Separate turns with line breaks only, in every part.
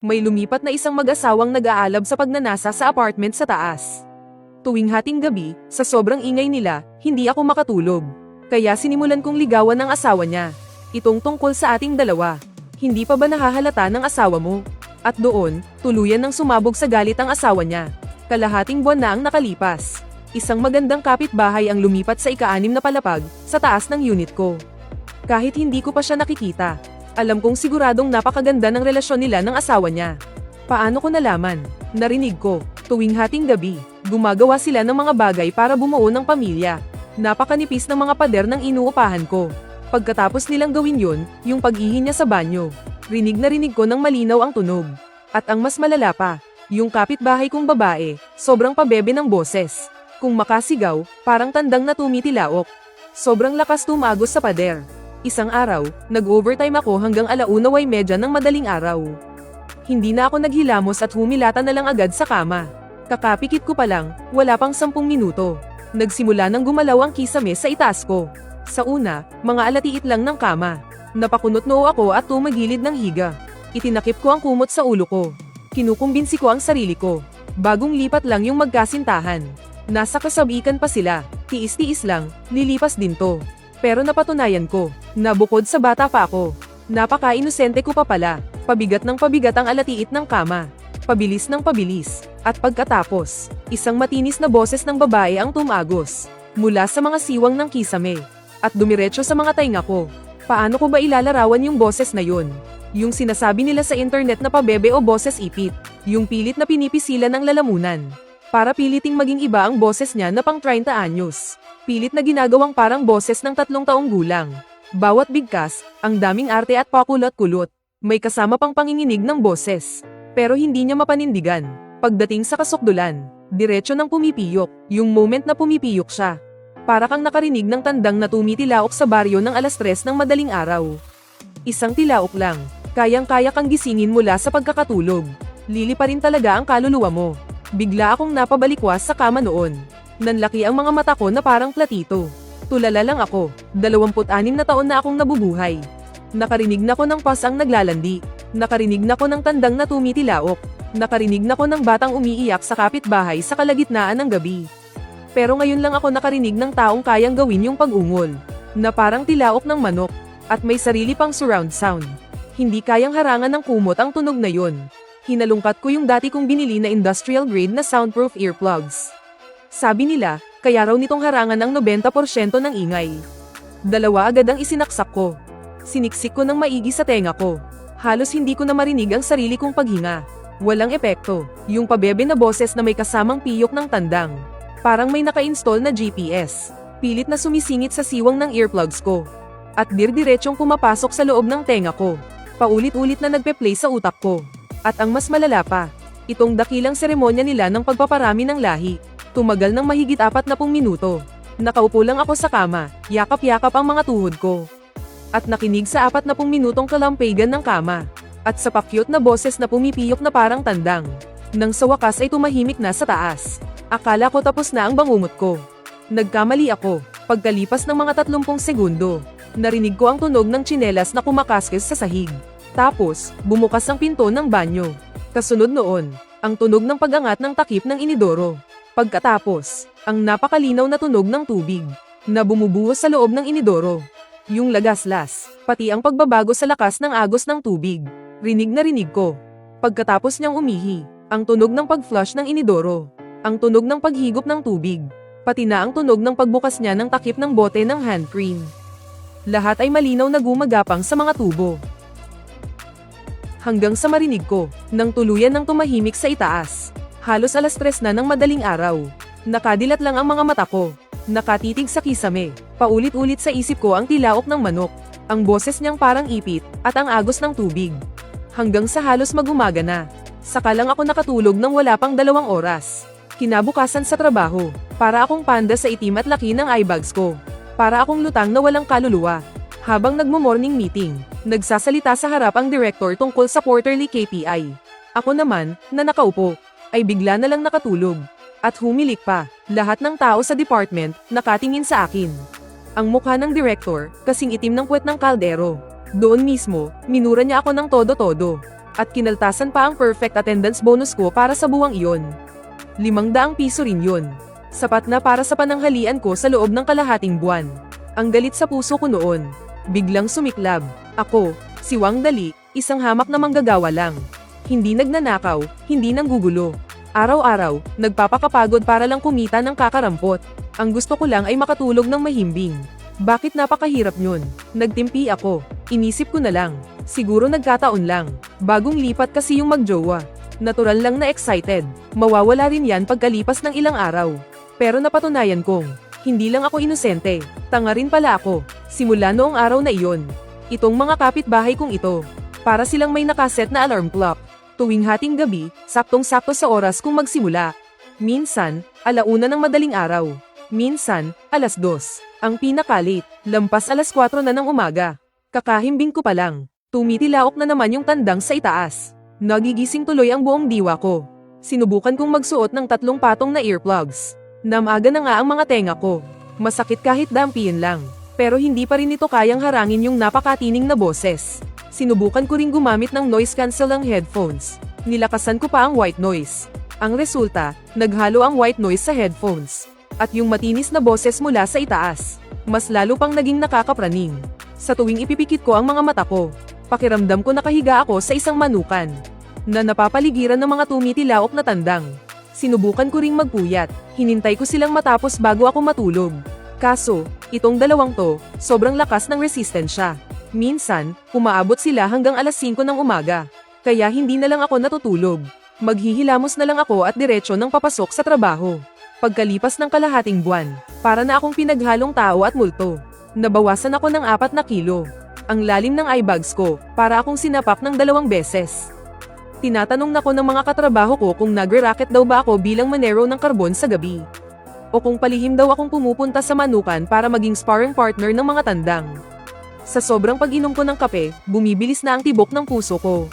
May lumipat na isang mag-asawang nag-aalab sa pagnanasa sa apartment sa taas. Tuwing hating gabi, sa sobrang ingay nila, hindi ako makatulog. Kaya sinimulan kong ligawan ng asawa niya. Itong tungkol sa ating dalawa. Hindi pa ba nahahalata ng asawa mo? At doon, tuluyan ng sumabog sa galit ang asawa niya. Kalahating buwan na ang nakalipas. Isang magandang kapitbahay ang lumipat sa ika-6 na palapag, sa taas ng unit ko. Kahit hindi ko pa siya nakikita, alam kong siguradong napakaganda ng relasyon nila ng asawa niya. Paano ko nalaman? Narinig ko, tuwing hating gabi, gumagawa sila ng mga bagay para bumuo ng pamilya. Napakanipis ng mga pader ng inuupahan ko. Pagkatapos nilang gawin yun, yung pag-ihi niya sa banyo, rinig na rinig ko ng malinaw ang tunog. At ang mas malala pa, yung kapitbahay kong babae, sobrang pabebe ng boses. Kung makasigaw, parang tandang na tumitilaok. Sobrang lakas tumagos sa pader. Isang araw, nag-overtime ako hanggang 1:30 ng madaling araw. Hindi na ako naghilamos at humilata na lang agad sa kama. Kakapikit ko pa lang, wala pang 10 minuto. Nagsimula nang gumalaw ang kisame sa itaas ko. Sa una, mga alatiit lang ng kama. Napakunot noo ako at tumagilid ng higa. Itinakip ko ang kumot sa ulo ko. Kinukumbinsi ko ang sarili ko. Bagong lipat lang yung magkasintahan. Nasa kasabikan pa sila. Tiis-tiis lang, lilipas din to. Pero napatunayan ko, na bukod sa bata pa ako, napaka-inosente ko pa pala. Pabigat ng pabigat ang alatiit ng kama. Pabilis ng pabilis. At pagkatapos, isang matinis na boses ng babae ang tumagos. Mula sa mga siwang ng kisame. At dumiretso sa mga tainga ko. Paano ko ba ilalarawan yung boses na yun? Yung sinasabi nila sa internet na pabebe o boses ipit. Yung pilit na pinipisilan ng lalamunan. Para piliting maging iba ang boses niya na pang 30 anyos. Pilit na ginagawang parang boses ng 3 taong gulang. Bawat bigkas, ang daming arte at pakulot-kulot. May kasama pang panginginig ng boses. Pero hindi niya mapanindigan. Pagdating sa kasukdulan, diretso ng pumipiyok. Yung moment na pumipiyok siya. Para kang nakarinig ng tandang na tumitilaok sa baryo ng 3:00 ng madaling araw. Isang tilaok lang, kayang-kaya kang gisingin mula sa pagkakatulog. Lili pa rin talaga ang kaluluwa mo. Bigla akong napabalikwas sa kama noon. Nanlaki ang mga mata ko na parang platito. Tulala lang ako, 26 na taon na akong nabubuhay. Nakarinig na ko ng pasang naglalandi. Nakarinig na ko ng tandang na tumitilaok. Nakarinig na ko ng batang umiiyak sa kapitbahay sa kalagitnaan ng gabi. Pero ngayon lang ako nakarinig ng taong kayang gawin yung pag-ungol. Na parang tilaok ng manok. At may sarili pang surround sound. Hindi kayang harangan ng kumot ang tunog na yon. Hinalungkat ko yung dati kong binili na industrial grade na soundproof earplugs. Sabi nila, kaya raw nitong harangan ang 90% ng ingay. 2 agad ang isinaksak ko. Siniksik ko ng maigi sa tenga ko. Halos hindi ko na marinig ang sarili kong paghinga. Walang epekto, yung pabebe na boses na may kasamang piyok ng tandang. Parang may naka-install na GPS. Pilit na sumisingit sa siwang ng earplugs ko. At dirdiretsong pumapasok sa loob ng tenga ko. Paulit-ulit na nagpe-play sa utak ko. At ang mas malala pa, itong dakilang seremonya nila ng pagpaparami ng lahi. Tumagal ng mahigit 40 minuto. Nakaupo lang ako sa kama, yakap-yakap ang mga tuhod ko. At nakinig sa 40 minutong kalampagan ng kama. At sa pakyot na boses na pumipiyok na parang tandang. Nang sa wakas ay tumahimik na sa taas. Akala ko tapos na ang bangungot ko. Nagkamali ako, pagkalipas ng mga 30 segundo. Narinig ko ang tunog ng tsinelas na kumakaskis sa sahig. Tapos, bumukas ang pinto ng banyo. Kasunod noon, ang tunog ng pag-angat ng takip ng inidoro. Pagkatapos, ang napakalinaw na tunog ng tubig na bumubuhos sa loob ng inidoro. Yung lagaslas, pati ang pagbabago sa lakas ng agos ng tubig. Rinig na rinig ko. Pagkatapos niyang umihi, ang tunog ng pag-flush ng inidoro. Ang tunog ng paghigop ng tubig. Pati na ang tunog ng pagbukas niya ng takip ng bote ng hand cream. Lahat ay malinaw na gumagapang sa mga tubo. Hanggang sa marinig ko, nang tuluyan ng tumahimik sa itaas. Halos 3:00 na ng madaling araw. Nakadilat lang ang mga mata ko. Nakatitig sa kisame. Paulit-ulit sa isip ko ang tilaok ng manok. Ang boses niyang parang ipit, at ang agos ng tubig. Hanggang sa halos mag-umaga na. Saka lang ako nakatulog ng wala pang 2 oras. Kinabukasan sa trabaho, para akong panda sa itim at laki ng eyebags ko. Para akong lutang na walang kaluluwa. Habang nagmo-morning meeting, nagsasalita sa harap ang director tungkol sa quarterly KPI. Ako naman, na nakaupo, ay bigla na lang nakatulog. At humilik pa, lahat ng tao sa department, nakatingin sa akin. Ang mukha ng director, kasing itim ng puwet ng kaldero. Doon mismo, minura niya ako ng todo-todo. At kinaltasan pa ang perfect attendance bonus ko para sa buwang iyon. 500 piso rin yun. Sapat na para sa pananghalian ko sa loob ng kalahating buwan. Ang galit sa puso ko noon. Biglang sumiklab. Ako, si Wang Dali, isang hamak na manggagawa lang. Hindi nagnanakaw, hindi nanggugulo. Araw-araw, nagpapakapagod para lang kumita ng kakarampot. Ang gusto ko lang ay makatulog ng mahimbing. Bakit napakahirap yun? Nagtimpi ako. Inisip ko na lang. Siguro nagkataon lang. Bagong lipat kasi yung magjowa. Natural lang na excited. Mawawala rin yan pagkalipas ng ilang araw. Pero napatunayan kong, hindi lang ako inosente. Tanga rin pala ako. Simula noong araw na iyon. Itong mga kapitbahay kong ito. Para silang may nakaset na alarm clock. Tuwing hating gabi, saktong-sakto sa oras kung magsimula. Minsan, 1:00 ng madaling araw. Minsan, 2:00. Ang pinakalit, lampas 4:00 na ng umaga. Kakahimbing ko pa lang. Tumitilaok na naman yung tandang sa itaas. Nagigising tuloy ang buong diwa ko. Sinubukan kong magsuot ng 3 patong na earplugs. Namaga na nga ang mga tenga ko. Masakit kahit dampiin lang. Pero hindi pa rin ito kayang harangin yung napakatining na boses. Sinubukan ko ring gumamit ng noise cancelling headphones. Nilakasan ko pa ang white noise. Ang resulta, naghalo ang white noise sa headphones. At yung matinis na boses mula sa itaas. Mas lalo pang naging nakakapraning. Sa tuwing ipipikit ko ang mga mata ko, pakiramdam ko nakahiga ako sa isang manukan. Na napapaligiran ng mga tumitilaok na tandang. Sinubukan ko ring magpuyat. Hinintay ko silang matapos bago ako matulog. Kaso, itong dalawang to, sobrang lakas ng resistensya. Minsan, umaabot sila hanggang 5:00 ng umaga. Kaya hindi na lang ako natutulog. Maghihilamos na lang ako at diretso ng papasok sa trabaho. Pagkalipas ng kalahating buwan, para na akong pinaghalong tao at multo. Nabawasan ako ng 4 na kilo. Ang lalim ng eyebags ko, para akong sinapak ng 2 beses. Tinatanong na ko ng mga katrabaho ko kung nagre-racket daw ba ako bilang manero ng karbon sa gabi. O kung palihim daw akong pumupunta sa manukan para maging sparring partner ng mga tandang. Sa sobrang pag-inom ko ng kape, bumibilis na ang tibok ng puso ko.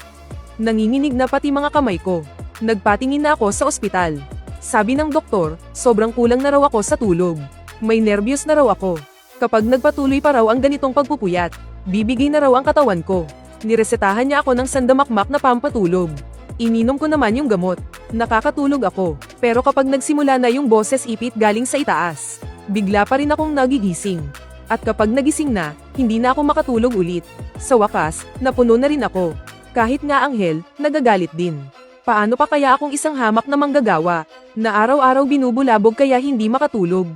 Nanginginig na pati mga kamay ko. Nagpatingin na ako sa ospital. Sabi ng doktor, sobrang kulang na raw ako sa tulog. May nervyos na raw ako. Kapag nagpatuloy pa raw ang ganitong pagpupuyat, bibigay na raw ang katawan ko. Niresetahan niya ako ng sandamakmak na pampatulog. Ininom ko naman yung gamot. Nakakatulog ako. Pero kapag nagsimula na yung boses ipit galing sa itaas, bigla pa rin akong nagigising. At kapag nagising na, hindi na ako makatulog ulit. Sa wakas, napuno na rin ako. Kahit nga anghel, nagagalit din. Paano pa kaya akong isang hamak na manggagawa, na araw-araw binubulabog kaya hindi makatulog?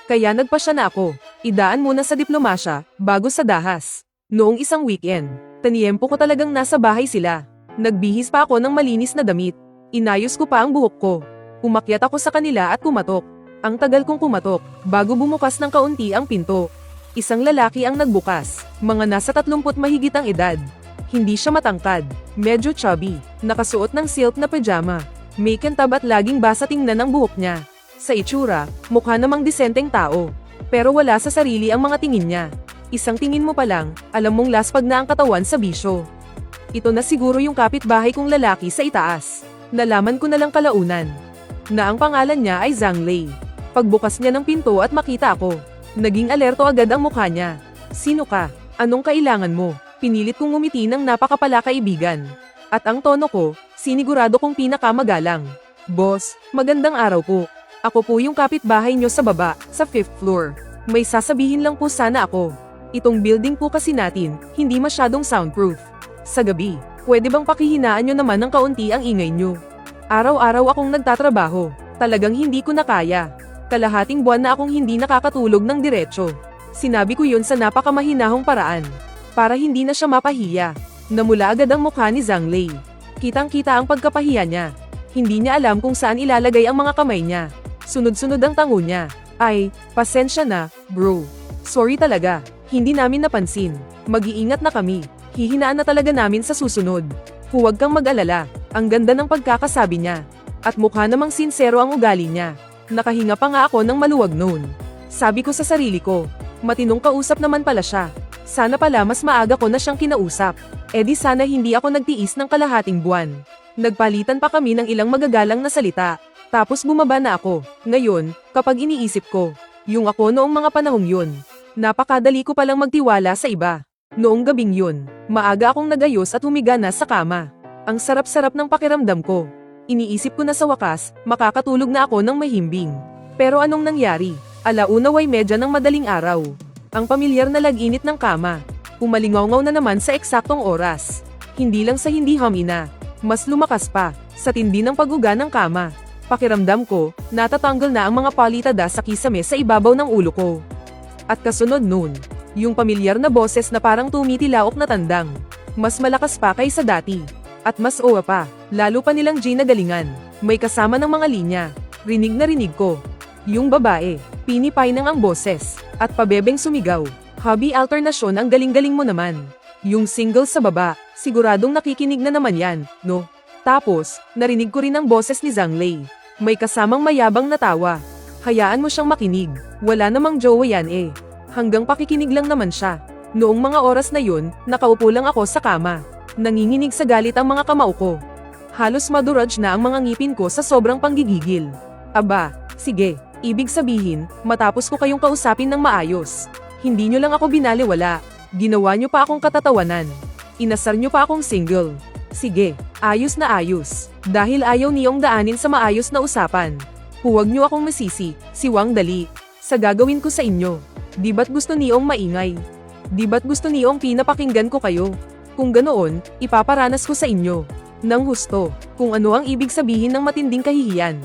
Kaya nagpasya na ako. Idaan muna sa diplomasya, bago sa dahas. Noong isang weekend, taniyempo ko talagang nasa bahay sila. Nagbihis pa ako ng malinis na damit. Inayos ko pa ang buhok ko. Umakyat ako sa kanila at kumatok. Ang tagal kong kumatok, bago bumukas ng kaunti ang pinto. Isang lalaki ang nagbukas, mga nasa 30 mahigit ang edad. Hindi siya matangkad, medyo chubby, nakasuot ng silk na pajama. May kintab at laging basa tingnan ang buhok niya. Sa itsura, mukha namang disenteng tao. Pero wala sa sarili ang mga tingin niya. Isang tingin mo pa lang, alam mong laspag na ang katawan sa bisyo. Ito na siguro yung kapitbahay kong lalaki sa itaas. Nalaman ko na lang kalaunan, na ang pangalan niya ay Zhang Lei. Pagbukas niya ng pinto at makita ako, naging alerto agad ang mukha niya. Sino ka? Anong kailangan mo? Pinilit kong ngumiti ng napakapala kaibigan. At ang tono ko, sinigurado kong pinakamagalang. Boss, magandang araw po. Ako po yung kapitbahay nyo sa baba, sa 5th floor. May sasabihin lang po sana ako. Itong building po kasi natin, hindi masyadong soundproof. Sa gabi, pwede bang pakihinaan nyo naman ng kaunti ang ingay nyo? Araw-araw akong nagtatrabaho, talagang hindi ko na kaya. Kalahating buwan na akong hindi nakakatulog ng diretso. Sinabi ko yun sa napakamahinahong paraan. Para hindi na siya mapahiya. Namula agad ang mukha ni Zhang Lei. Kitang-kita ang pagkapahiya niya. Hindi niya alam kung saan ilalagay ang mga kamay niya. Sunod-sunod ang tango niya. Ay, pasensya na, bro. Sorry talaga, hindi namin napansin. Mag-iingat na kami. Hihinaan na talaga namin sa susunod. Huwag kang mag-alala. Ang ganda ng pagkakasabi niya. At mukha namang sinsero ang ugali niya. Nakahinga pa nga ako ng maluwag noon. Sabi ko sa sarili ko, matinong kausap naman pala siya. Sana pala mas maaga ko na siyang kinausap. E di sana hindi ako nagtiis ng kalahating buwan. Nagpalitan pa kami ng ilang magagalang na salita. Tapos bumaba na ako. Ngayon, kapag iniisip ko, yung ako noong mga panahong yun, napakadali ko palang magtiwala sa iba. Noong gabing yun, maaga akong nagayos at humiga na sa kama. Ang sarap-sarap ng pakiramdam ko. Iniisip ko na sa wakas, makakatulog na ako ng mahimbing. Pero anong nangyari? 1:30 ng madaling araw. Ang pamilyar na lag-init ng kama. Umalingaw-ngaw na naman sa eksaktong oras. Hindi lang sa hindi hamina. Mas lumakas pa, sa tindi ng pag-uga ng kama. Pakiramdam ko, natatanggal na ang mga palitada sa kisame sa ibabaw ng ulo ko. At kasunod nun, yung pamilyar na boses na parang tumitilaok na tandang. Mas malakas pa kaysa dati. At mas owa pa, lalo pa nilang ginagalingan. May kasama ng mga linya. Rinig na rinig ko. Yung babae, pinipay ng ang boses, at pabebeng sumigaw. Hobby alternasyon ang galing-galing mo naman. Yung single sa baba, siguradong nakikinig na naman yan, no? Tapos, narinig ko rin ang boses ni Zhang Lei. May kasamang mayabang na tawa. Hayaan mo siyang makinig, wala namang jowa yan eh. Hanggang pakikinig lang naman siya. Noong mga oras na yun, nakaupo lang ako sa kama. Nanginginig sa galit ang mga kamao ko. Halos maduraj na ang mga ngipin ko sa sobrang panggigigil. Aba, sige, ibig sabihin, matapos ko kayong kausapin ng maayos. Hindi nyo lang ako binaliwala. Ginawa nyo pa akong katatawanan. Inasar nyo pa akong single. Sige, ayos na ayos. Dahil ayaw niyong daanin sa maayos na usapan. Huwag nyo akong masisi, si Wang Dali. Sa gagawin ko sa inyo. Di ba't gusto niyong maingay? Di ba't gusto niyong pinapakinggan ko kayo? Kung ganoon, ipaparanas ko sa inyo. Nang husto, kung ano ang ibig sabihin ng matinding kahihiyan.